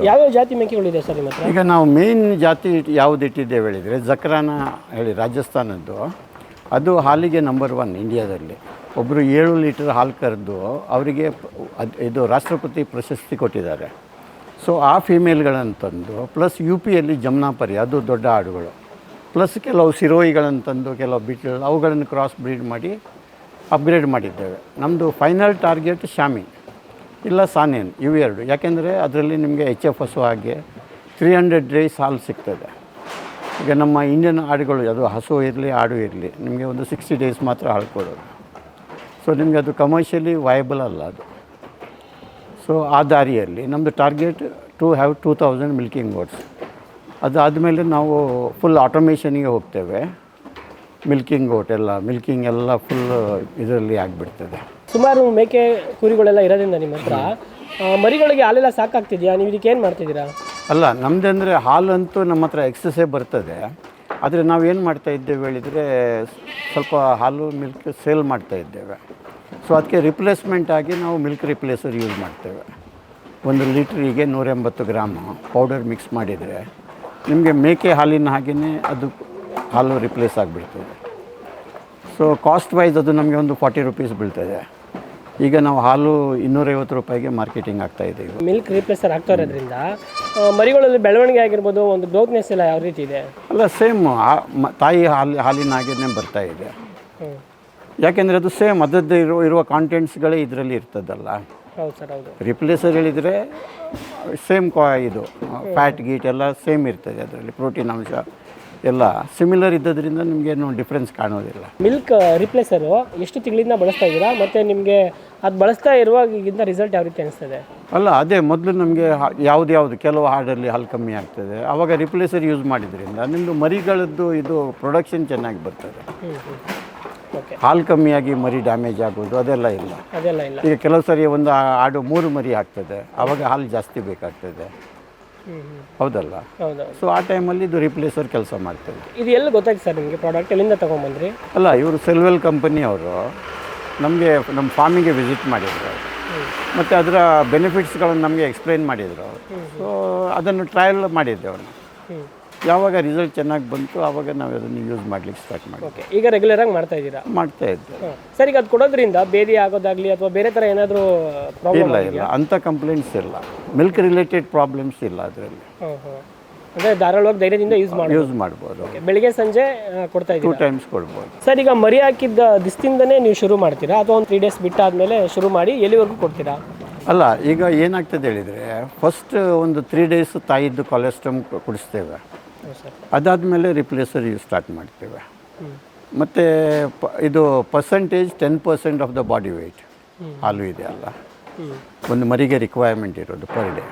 ಯಾವ್ಯಾವ ಜಾತಿ ಮೇಕೆಗಳಿದೆ ಸರ್ ನಿಮ್ಮ ಹತ್ರ? ಈಗ ನಾವು ಮೇನ್ ಜಾತಿ ಯಾವುದು ಇಟ್ಟಿದ್ದೇವೆ ಹೇಳಿದರೆ ಜಕ್ರಾನ ಹೇಳಿ ರಾಜಸ್ಥಾನದ್ದು, ಅದು ಹಾಲಿಗೆ ನಂಬರ್ 1 ಇಂಡಿಯಾದಲ್ಲಿ. ಒಬ್ಬರು 7 ಲೀಟರ್ ಹಾಲು ಕರೆದು ಅವರಿಗೆ ಇದು ರಾಷ್ಟ್ರಪತಿ ಪ್ರಶಸ್ತಿ ಕೊಟ್ಟಿದ್ದಾರೆ. ಸೊ ಆ ಫೀಮೇಲ್ಗಳಂತಂದು ಪ್ಲಸ್ UPಯಲ್ಲಿ ಜಮ್ನಾಪರಿ, ಅದು ದೊಡ್ಡ ಆಡುಗಳು, ಪ್ಲಸ್ ಕೆಲವು ಸಿರೋಯಿಗಳಂತಂದು ಕೆಲವು ಬಿಟ್ಲು ಅವುಗಳನ್ನು ಕ್ರಾಸ್ ಬ್ರೀಡ್ ಮಾಡಿ ಅಪ್ಗ್ರೇಡ್ ಮಾಡಿದ್ದೇವೆ. ನಮ್ಮದು ಫೈನಲ್ ಟಾರ್ಗೆಟ್ ಶಾಮಿ ಇಲ್ಲ ಸಾನೇನ್, ಇವು 2. ಯಾಕೆಂದರೆ ಅದರಲ್ಲಿ ನಿಮಗೆ HF ಹಸು ಹಾಗೆ 300 ಡೇಸ್ ಹಾಲು ಸಿಗ್ತದೆ. ಈಗ ನಮ್ಮ ಇಂಡಿಯನ್ ಆಡುಗಳು, ಅದು ಹಸು ಇರಲಿ ಆಡು ಇರಲಿ, ನಿಮಗೆ ಒಂದು 60 ಡೇಸ್ ಮಾತ್ರ ಹಾಲು ಕೊಡೋದು. ಸೊ ನಿಮಗೆ ಅದು ಕಮರ್ಷಿಯಲಿ ವಯಬಲ್ ಅಲ್ಲ ಅದು. ಸೊ ಆ ದಾರಿಯಲ್ಲಿ ನಮ್ಮದು target to have 2000 milking goats. ಅದಾದಮೇಲೆ ನಾವು ಫುಲ್ ಆಟೋಮೇಷನಿಗೆ ಹೋಗ್ತೇವೆ. ಮಿಲ್ಕಿಂಗ್ ಗೋಟ್ ಎಲ್ಲ ಮಿಲ್ಕಿಂಗ್ ಎಲ್ಲ ಫುಲ್ ಇದರಲ್ಲಿ ಆಗಿಬಿಡ್ತದೆ. ಸುಮಾರು ಮೇಕೆ ಕುರಿಗಳೆಲ್ಲ ಇರೋದ್ರಿಂದ ನಿಮ್ಮ ಹತ್ರ ಮರಿಗಳಿಗೆ ಹಾಲೆಲ್ಲ ಸಾಕಾಗ್ತಿದೆಯಾ? ನೀವು ಇದಕ್ಕೆ ಏನು ಮಾಡ್ತಿದ್ದೀರಾ? ಅಲ್ಲ, ನಮ್ಮದಂದರೆ ಹಾಲಂತೂ ನಮ್ಮ ಹತ್ರ ಎಕ್ಸಸ್ಸೇ ಬರ್ತದೆ. ಆದರೆ ನಾವೇನು ಮಾಡ್ತಾಯಿದ್ದೇವೆ ಹೇಳಿದರೆ ಸ್ವಲ್ಪ ಹಾಲು ಮಿಲ್ಕ್ ಸೇಲ್ ಮಾಡ್ತಾಯಿದ್ದೇವೆ. ಸೊ ಅದಕ್ಕೆ ರಿಪ್ಲೇಸ್ಮೆಂಟ್ ಆಗಿ ನಾವು ಮಿಲ್ಕ್ ರಿಪ್ಲೇಸರ್ ಯೂಸ್ ಮಾಡ್ತೇವೆ. 1 ಲೀಟ್ರಿಗೆ 180 ಗ್ರಾಮು ಪೌಡರ್ ಮಿಕ್ಸ್ ಮಾಡಿದರೆ ನಿಮಗೆ ಮೇಕೆ ಹಾಲಿನ ಹಾಗೆಯೇ ಅದು ಹಾಲು ರಿಪ್ಲೇಸ್ ಆಗಿಬಿಡ್ತದೆ. ಸೊ ಕಾಸ್ಟ್ ವೈಸ್ ಅದು ನಮಗೆ ಒಂದು 40 ರೂಪೀಸ್ ಬೀಳ್ತದೆ. ಈಗ ನಾವು ಹಾಲು 250 ರೂಪಾಯಿಗೆ ಮಾರ್ಕೆಟಿಂಗ್ ಆಗ್ತಾಯಿದೆ. ಈಗ ಮಿಲ್ಕ್ ರಿಪ್ಲೇಸರ್ ಆಗ್ತಾ ಇರೋದ್ರಿಂದ ಮರಿಗಳಲ್ಲಿ ಬೆಳವಣಿಗೆ ಆಗಿರ್ಬೋದು, ಒಂದು ಗ್ರೋತ್ನೆಸ್ ಎಲ್ಲ ಯಾವ ರೀತಿ ಇದೆ? ಅಲ್ಲ, ಸೇಮ್ ತಾಯಿ ಹಾಲಿನ ಹಾಗೆಯೇ ಬರ್ತಾಯಿದೆ. ಯಾಕೆಂದರೆ ಅದು ಸೇಮ್ ಅದರದ್ದು ಇರುವ ಕಾಂಟೆಂಟ್ಸ್ಗಳೇ ಇದರಲ್ಲಿ ಇರ್ತದಲ್ಲ. ಹೌದು ಸರ್, ಹೌದು. ರಿಪ್ಲೇಸರ್ ಹೇಳಿದರೆ ಸೇಮ್ ಇದು ಫ್ಯಾಟ್ ಗೀಟ್ ಎಲ್ಲ ಸೇಮ್ ಇರ್ತದೆ, ಅದರಲ್ಲಿ ಪ್ರೋಟೀನ್ ಅಂಶ ಎಲ್ಲ ಸಿಮಿಲರ್ ಇದ್ದದ್ರಿಂದ ನಿಮಗೇನು ಡಿಫ್ರೆನ್ಸ್ ಕಾಣೋದಿಲ್ಲ. ಮಿಲ್ಕ್ ರಿಪ್ಲೇಸರು ಎಷ್ಟು ತಿಂಗಳಿಂದ ಬಳಸ್ತಾ ಇದ್ದೀರಾ? ಮತ್ತು ನಿಮಗೆ ಅದು ಬಳಸ್ತಾ ಇರುವಾಗಿಗಿಂತ ರಿಸಲ್ಟ್ ಯಾವ ರೀತಿ ಅನಿಸ್ತದೆ? ಅಲ್ಲ, ಅದೇ ಮೊದಲು ನಮಗೆ ಯಾವುದು ಕೆಲವು ಹಾಡಲ್ಲಿ ಹಾಲು ಕಮ್ಮಿ ಆಗ್ತದೆ, ಆವಾಗ ರಿಪ್ಲೇಸರ್ ಯೂಸ್ ಮಾಡಿದ್ರಿಂದ ನಿಮ್ಮದು ಮರಿಗಳದ್ದು ಇದು ಪ್ರೊಡಕ್ಷನ್ ಚೆನ್ನಾಗಿ ಬರ್ತದೆ. ಓಕೆ. ಹಾಲು ಕಮ್ಮಿಯಾಗಿ ಮರಿ ಡ್ಯಾಮೇಜ್ ಆಗೋದು ಅದೆಲ್ಲ ಇಲ್ಲ. ಈಗ ಕೆಲವು ಸರಿ ಒಂದು ಆಡು 3 ಮರಿ ಆಗ್ತದೆ, ಆವಾಗ ಹಾಲು ಜಾಸ್ತಿ ಬೇಕಾಗ್ತದೆ, ಹೌದಲ್ಲ? ಹೌದು. ಸೊ ಆ ಟೈಮಲ್ಲಿ ಇದು ರಿಪ್ಲೇಸರ್ ಕೆಲಸ ಮಾಡ್ತದೆ. ಇದು ಎಲ್ಲಿ ಗೊತ್ತಾಯ್ತು ಸರ್ ನಿಮಗೆ ಪ್ರಾಡಕ್ಟ್? ಎಲ್ಲಿಂದ ತೊಗೊಂಬಂದ್ರಿ? ಅಲ್ಲ, ಇವರು ಸೆಲ್ವೆಲ್ ಕಂಪನಿಯವರು ನಮಗೆ ನಮ್ಮ ಫಾರ್ಮಿಗೆ ವಿಸಿಟ್ ಮಾಡಿದರು ಮತ್ತು ಅದರ ಬೆನಿಫಿಟ್ಸ್ಗಳನ್ನು ನಮಗೆ ಎಕ್ಸ್ಪ್ಲೈನ್ ಮಾಡಿದರು. ಸೊ ಅದನ್ನು ಟ್ರಯಲ್ ಮಾಡಿದ್ದೆವು ನಾವು. ಯಾವಾಗ ರಿಸಲ್ಟ್ ಚೆನ್ನಾಗಿ ಬಂತು ಆವಾಗ ನಾವು ಅದನ್ನು ಯೂಸ್ ಮಾಡಲಿಕ್ಕೆ ಸ್ಟಾರ್ಟ್ ಮಾಡಿ. ಓಕೆ. ಈಗ ರೆಗ್ಯುಲರಾಗಿ ಮಾಡ್ತಾ ಇದ್ದೀರಾ? ಮಾಡ್ತಾ ಇದ್ದೆ. ಸರ್, ಈಗ ಅದು ಕೊಡೋದ್ರಿಂದ ಬೇದಿ ಆಗೋದಾಗಲಿ ಅಥವಾ ಬೇರೆ ಥರ ಏನಾದರೂ ಪ್ರಾಬ್ಲಮ್? ಇಲ್ಲ, ಅಂಥ ಕಂಪ್ಲೇಂಟ್ಸ್ ಇಲ್ಲ. ಮಿಲ್ಕ್ ರಿಲೇಟೆಡ್ ಪ್ರಾಬ್ಲಮ್ಸ್ ಇಲ್ಲ ಅದರಲ್ಲಿ. ಅಂದರೆ ಧಾರಾಳವಾಗಿ ಧೈರ್ಯದಿಂದ ಯೂಸ್ ಮಾಡ್ಬೋದು. ಬೆಳಿಗ್ಗೆ ಸಂಜೆ ಕೊಡ್ತಾ ಇದ್ದೀರಾ? 2 ಟೈಮ್ಸ್ ಕೊಡ್ಬೋದು. ಸರ್, ಈಗ ಮರಿ ಹಾಕಿದ್ದ ದಿವಸದಿಂದನೇ ನೀವು ಶುರು ಮಾಡ್ತೀರಾ ಅಥವಾ ಒಂದು 3 ಡೇಸ್ ಬಿಟ್ಟಾದಮೇಲೆ ಶುರು ಮಾಡಿ ಎಲ್ಲಿವರೆಗೂ ಕೊಡ್ತೀರಾ? ಅಲ್ಲ, ಈಗ ಏನಾಗ್ತದೆ ಹೇಳಿದರೆ ಫಸ್ಟ್ ಒಂದು 3 ಡೇಸ್ ತಾಯಿದ್ದು ಕೊಲೆಸ್ಟ್ರಾಮ್ ಕುಡಿಸ್ತೇವೆ. ಅದಾದಮೇಲೆ ರಿಪ್ಲೇಸರ್ ಯೂಸ್ ಸ್ಟಾರ್ಟ್ ಮಾಡ್ತೇವೆ. ಮತ್ತು ಇದು percentage 10% of the body weight ಹಾಲು ಇದೆ ಅಲ್ಲ, ಒಂದು ಮರಿಗೆ ರಿಕ್ವೈರ್ಮೆಂಟ್ ಇರೋದು ಪರ್ ಡೇ.